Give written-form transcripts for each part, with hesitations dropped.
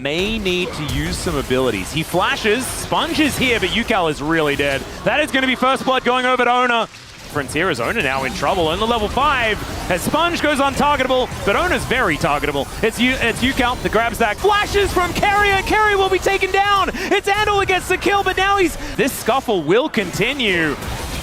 may need to use some abilities. He flashes, Sponge is here, but Yukal is really dead. That is going to be first blood going over to Ona. Here is Ona now in trouble on the level 5 as Sponge goes untargetable, but Ona's very targetable. It's Yukal that grabs that. Flashes from Carrier, and Carrier will be taken down. It's Andal that gets the kill, but now this scuffle will continue.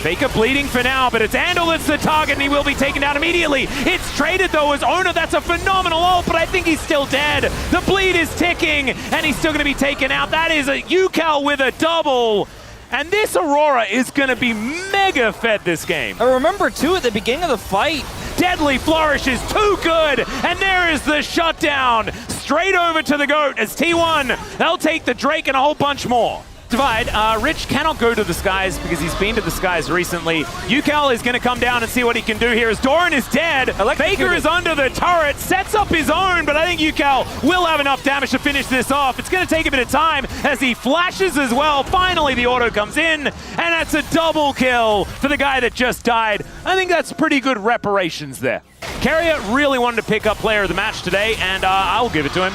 Faker bleeding for now, but it's Andal that's the target, and he will be taken down immediately. It's traded though as Ona. That's a phenomenal ult, but I think he's still dead. The bleed is ticking, and he's still going to be taken out. That is a Yukal with a double. And this Aurora is going to be mega fed this game. I remember, too, at the beginning of the fight, Deadly Flourish is too good, and there is the shutdown. Straight over to the GOAT as T1. They'll take the Drake and a whole bunch more. Divide. Rich cannot go to the skies because he's been to the skies recently. Yukal is going to come down and see what he can do here as Doran is dead. Faker is under the turret, sets up his own, but I think Yukal will have enough damage to finish this off. It's going to take a bit of time as he flashes as well. Finally, the auto comes in, and that's a double kill for the guy that just died. I think that's pretty good reparations there. Carrier really wanted to pick up player of the match today, and I'll give it to him.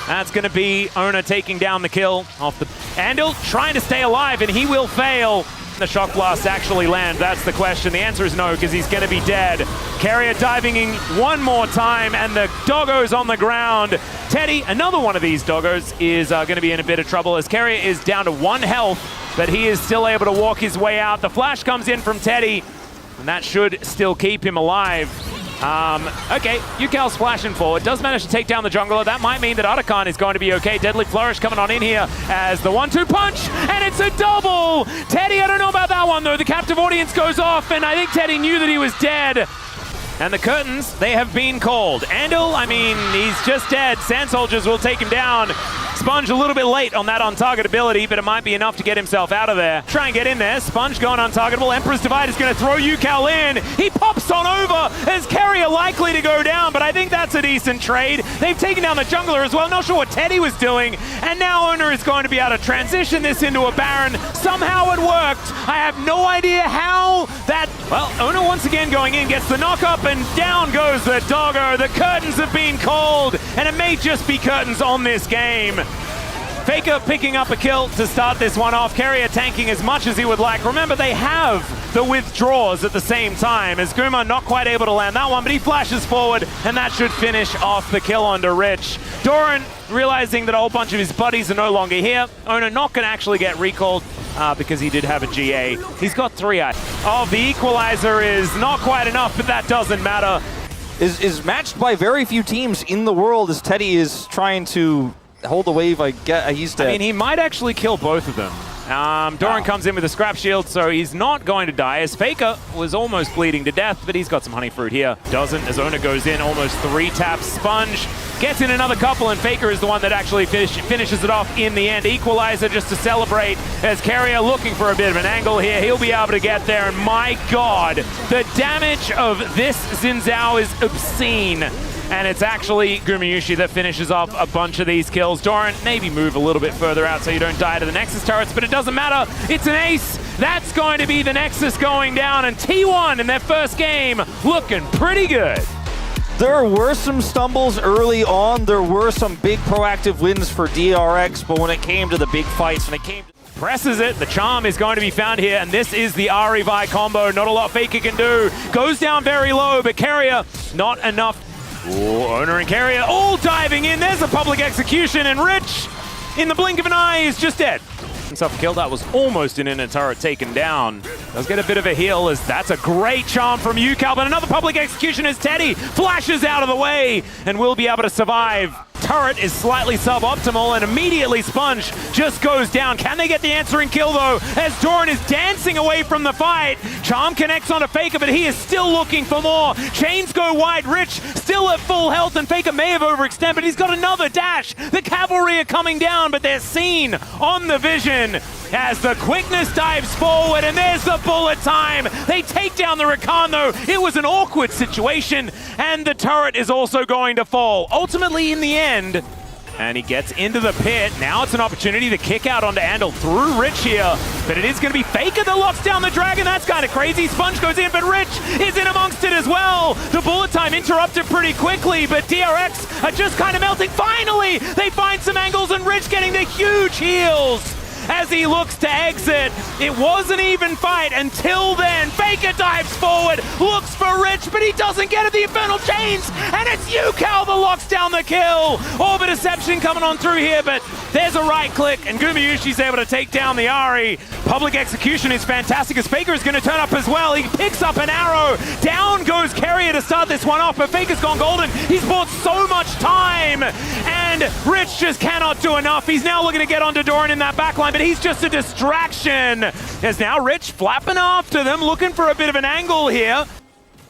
That's going to be Ona taking down the kill off the... Andal trying to stay alive, and he will fail. The shock blast actually land? That's the question. The answer is no, because he's going to be dead. Carrier diving in one more time, and the doggo's on the ground. Teddy, another one of these doggos, is going to be in a bit of trouble as Carrier is down to 1 health, but he is still able to walk his way out. The flash comes in from Teddy, and that should still keep him alive. Okay, Yukal's flashing forward, does manage to take down the jungler. That might mean that Atakan is going to be okay. Deadly Flourish coming on in here as the 1-2 punch, and it's a double! Teddy, I don't know about that one though. The captive audience goes off, and I think Teddy knew that he was dead. And the curtains, they have been called. Andal, I mean, he's just dead. Sand Soldiers will take him down. Sponge a little bit late on that on-target ability, but it might be enough to get himself out of there. Try and get in there. Sponge going untargetable. Emperor's Divide is going to throw Yukal in. He pops on over as Carrier likely to go down, but I think that's a decent trade. They've taken down the jungler as well. Not sure what Teddy was doing. And now Ona is going to be able to transition this into a Baron. Somehow it worked. I have no idea how that... Well, Ona once again going in, gets the knock up, and down goes the doggo. The curtains have been called, and it may just be curtains on this game. Faker picking up a kill to start this one off. Carrier tanking as much as he would like. Remember, they have the withdraws at the same time, as Guma not quite able to land that one, but he flashes forward, and that should finish off the kill onto Rich. Doran realizing that a whole bunch of his buddies are no longer here. Ona not going to actually get recalled because he did have a GA. He's got 3 eyes. Oh, the equalizer is not quite enough, but that doesn't matter. Is matched by very few teams in the world as Teddy is trying to hold the wave. I get he's dead. I mean, he might actually kill both of them. Doran comes in with a scrap shield, so he's not going to die, as Faker was almost bleeding to death, but he's got some honey fruit here. Doesn't, as Ona goes in, almost 3 taps. Sponge gets in another couple, and Faker is the one that actually finishes it off in the end. Equalizer just to celebrate, as Carrier looking for a bit of an angle here. He'll be able to get there, and my God, the damage of this Xin Zhao is obscene. And it's actually Gumayushi that finishes off a bunch of these kills. Doran, maybe move a little bit further out so you don't die to the Nexus turrets, but it doesn't matter. It's an ace. That's going to be the Nexus going down, and T1 in their first game looking pretty good. There were some stumbles early on. There were some big proactive wins for DRX, but when it came to the big fights, when it came to... Presses it, the charm is going to be found here, and this is the Ahri Vi combo. Not a lot Faker can do. Goes down very low, but Carrier, not enough. Ooh, Ona and Carrier all diving in. There's a public execution, and Rich, in the blink of an eye, is just dead. Himself killed. That was almost an inner turret taken down. Does get a bit of a heal, as that's a great charm from Yukal, but another public execution as Teddy flashes out of the way and will be able to survive. Turret is slightly suboptimal, and immediately Sponge just goes down. Can they get the answering kill though, as Doran is dancing away from the fight? Charm connects onto Faker, but he is still looking for more. Chains go wide. Rich still at full health, and Faker may have overextended, but he's got another dash. The cavalry are coming down, but they're seen on the vision as the quickness dives forward, and there's the bullet time. They take down the Rakan though. It was an awkward situation, and the turret is also going to fall. Ultimately in the end, and he gets into the pit. Now it's an opportunity to kick out onto Andal through Rich here, but it is going to be Faker that locks down the dragon. That's kind of crazy. Sponge goes in, but Rich is in amongst it as well. The bullet time interrupted pretty quickly, but DRX are just kind of melting. Finally, they find some angles. huge heals as he looks to exit. It was an even fight until then. Faker dives forward, looks for Rich, but he doesn't get it. The Infernal Chains, and it's Yucal that locks down the kill. Orbit Deception coming on through here, but there's a right click, and Gumayushi's able to take down the Ahri. Public execution is fantastic as Faker is going to turn up as well. He picks up an arrow. Down goes Carrier to start this one off, but Faker's gone golden. He's bought so much time, and Rich just cannot do enough. He's now looking to get onto Doran in that backline, but he's just a distraction. As now Rich flapping after them, looking for a bit of an angle here.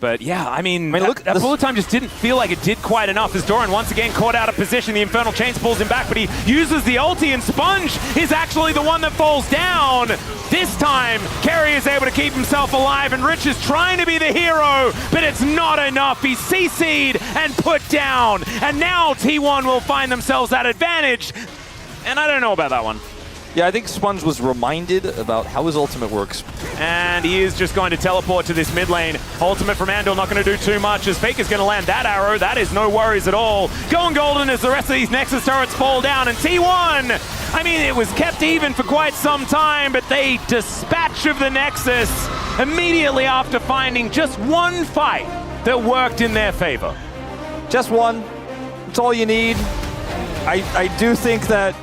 But yeah, I mean look, that bullet time just didn't feel like it did quite enough as Doran once again caught out of position. The Infernal Chains pulls him back, but he uses the ulti, and Sponge is actually the one that falls down. This time, Kerry is able to keep himself alive, and Rich is trying to be the hero, but it's not enough. He's CC'd and put down, and now T1 will find themselves that advantage, and I don't know about that one. Yeah, I think Sponge was reminded about how his ultimate works. And he is just going to teleport to this mid lane. Ultimate from Andal, not going to do too much as Faker's going to land that arrow. That is no worries at all. Going golden as the rest of these Nexus turrets fall down. And T1, I mean, it was kept even for quite some time, but they dispatch of the Nexus immediately after finding just one fight that worked in their favor. Just one. That's all you need. I do think that